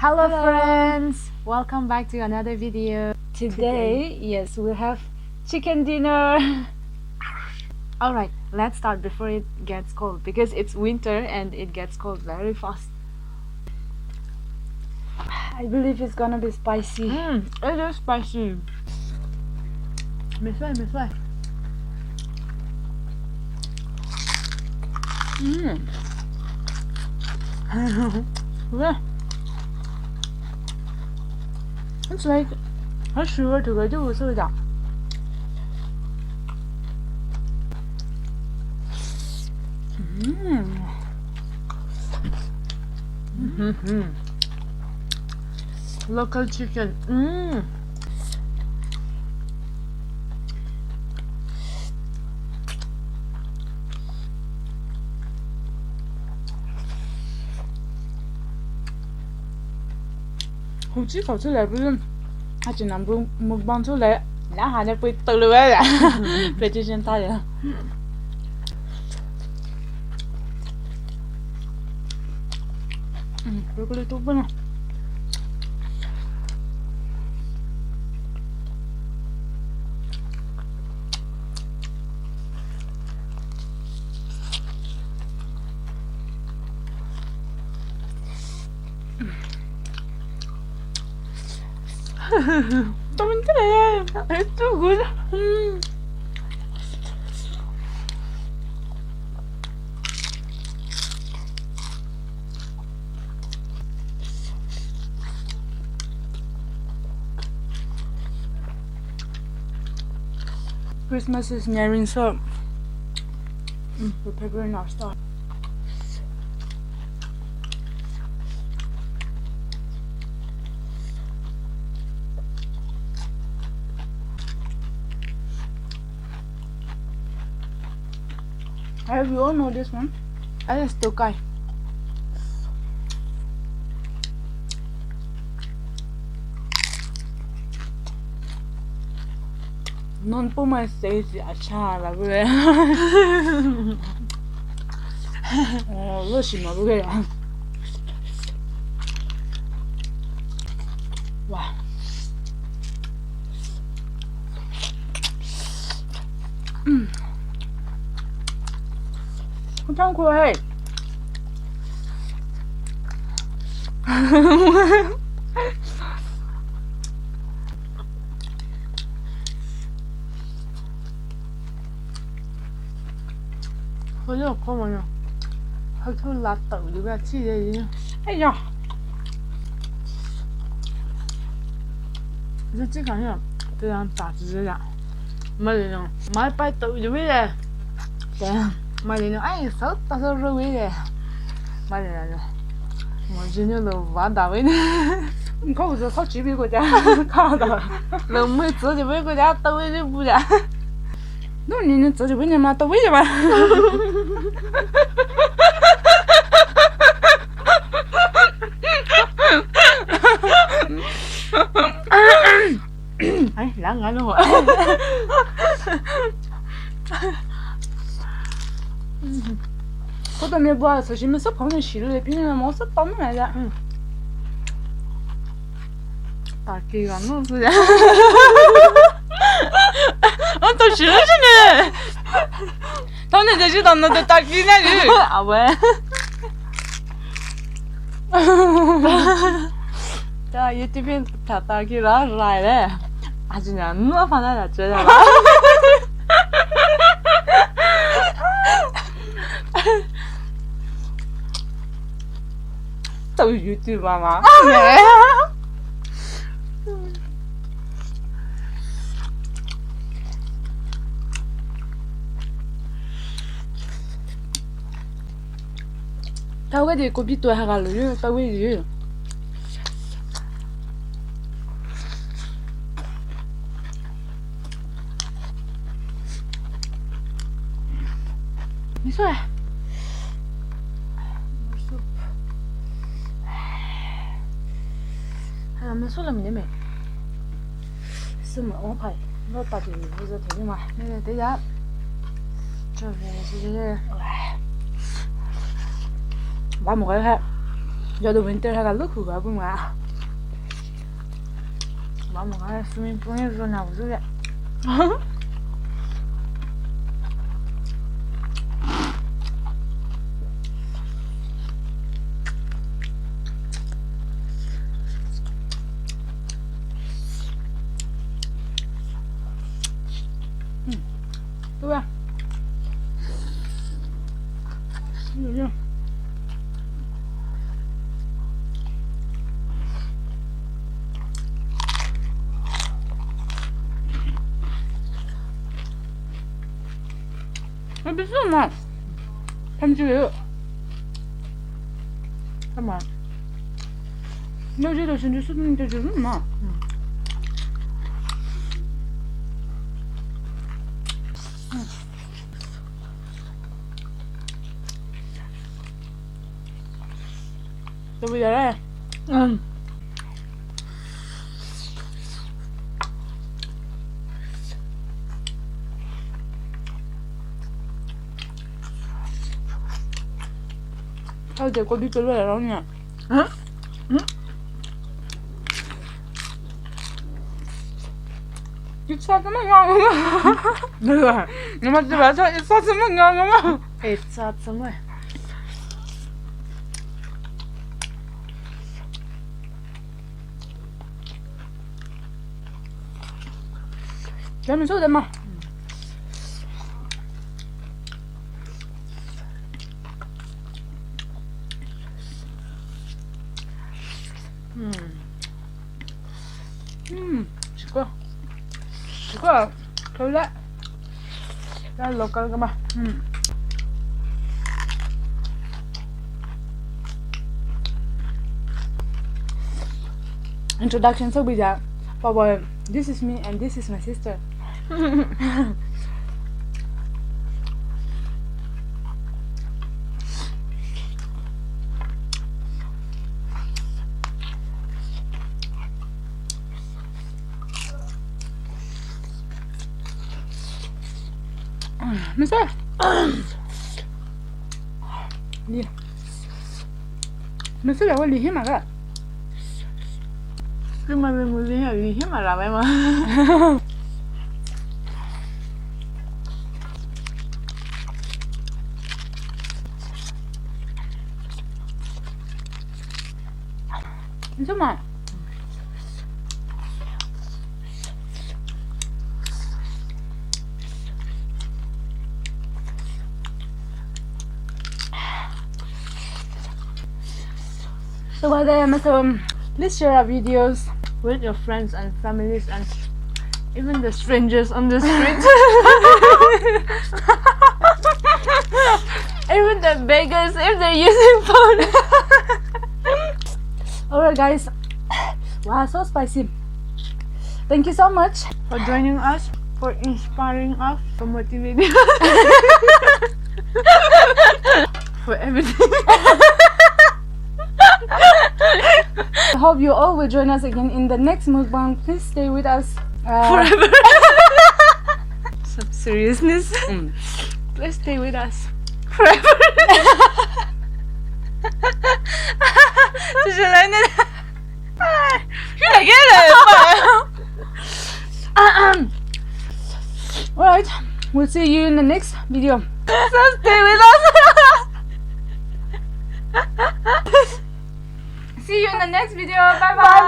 Hello friends, welcome back to another video. Today, yes, we have chicken dinner. Alright, let's start before it gets cold because it's winter and it gets cold very fast. I believe it's gonna be spicy. It is spicy. Miss way. Yeah. It's like I sure to go do so that. Local chicken. Không chỉ khẩu chứ là bữa hai chị nằm bưng một băng số lệ đã hai đã bị tự lừa rồi về trên tay rồi. Broccoli tốt quá nè. Tao mình thế này, it's so good. Christmas is nearing, so we're preparing our stuff. Have you all know this one? I just took I. Non po mai say si acha la bue. Lo shi ma bue ya. Wow. Không khổ hết. Hồi giờ không mà nhở. Hơi thôi là tự đi ra chi đây đi. Ây da. Giờ chỉ cảm nhận tôi đang tả chỉ ra. Mà đi nó, mai bay tự đi về. Mà đi nó ai sợ tao sợ rồi về. Mà đi nó. Mà chỉ nhớ là vả đào ấy. Không có sao chỉ biết của cha. Không đâu. Là mới tự đi về của cha tao đi bu cha. Nó nhìn tự đi về mà tao về mà. Ấy, lãng ngã luôn rồi. Có tao mẹ bảo sao chỉ mới sắp phong lên xí rồi, bây giờ mà sắp tóm lại ra. Ta kia gắn nó rồi. Anh tao xí rồi chứ nè. Tao này chỉ tao nó ta kia nè chứ. À vậy. 자, 유튜브에 다따기라 라이래. 아주 안 누워 봐나 놨잖아. 또 유튜브 마마. 네. tao cái gì cũng biết tuổi hàng rồi, tao cái gì. Miso à? miso là mình mẹ. Xin mà ông phải, nó ta thì bây giờ thế nhưng mà, bây giờ thế giá. Trở về thì ba một cái khác. giờ đồ winter hay là lúc của bún mà bảo một cái swimming pool rồi nào rồi đấy. Đúng không? Được chưa? 비싸나? 편집이에요. 잠깐만. 여기도 진짜 수능 때 주는 마. 또 bây giờ đây. Sao giờ cô đi chơi với đâu nhỉ? Hả? Ít sao mà ngon không? Được rồi. Nhưng mà chị bảo sao ít sao mà ngon không? Ít sao rồi. 재밌어, 엄마. Chico. Chico, thôi đấy. Ra lột cơ cơ mà. Introduction so bây giờ. Papa, this is me and this is my sister. Mình sao? Đi. Mình sẽ làm gì mà cả? Cái mà mình muốn gì mà làm em à? Sao mà? So what please share our videos with your friends and families and even the strangers on the street. Even the beggars if they're using phone. Alright guys, wow, so spicy. Thank you so much for joining us, for inspiring us, for motivating us, for everything. I hope you all will join us again in the next mukbang. Please stay with us forever. Some seriousness. Please stay with us forever. Alright, we'll see you in the next video. So stay with us. See you in the next video. Bye bye.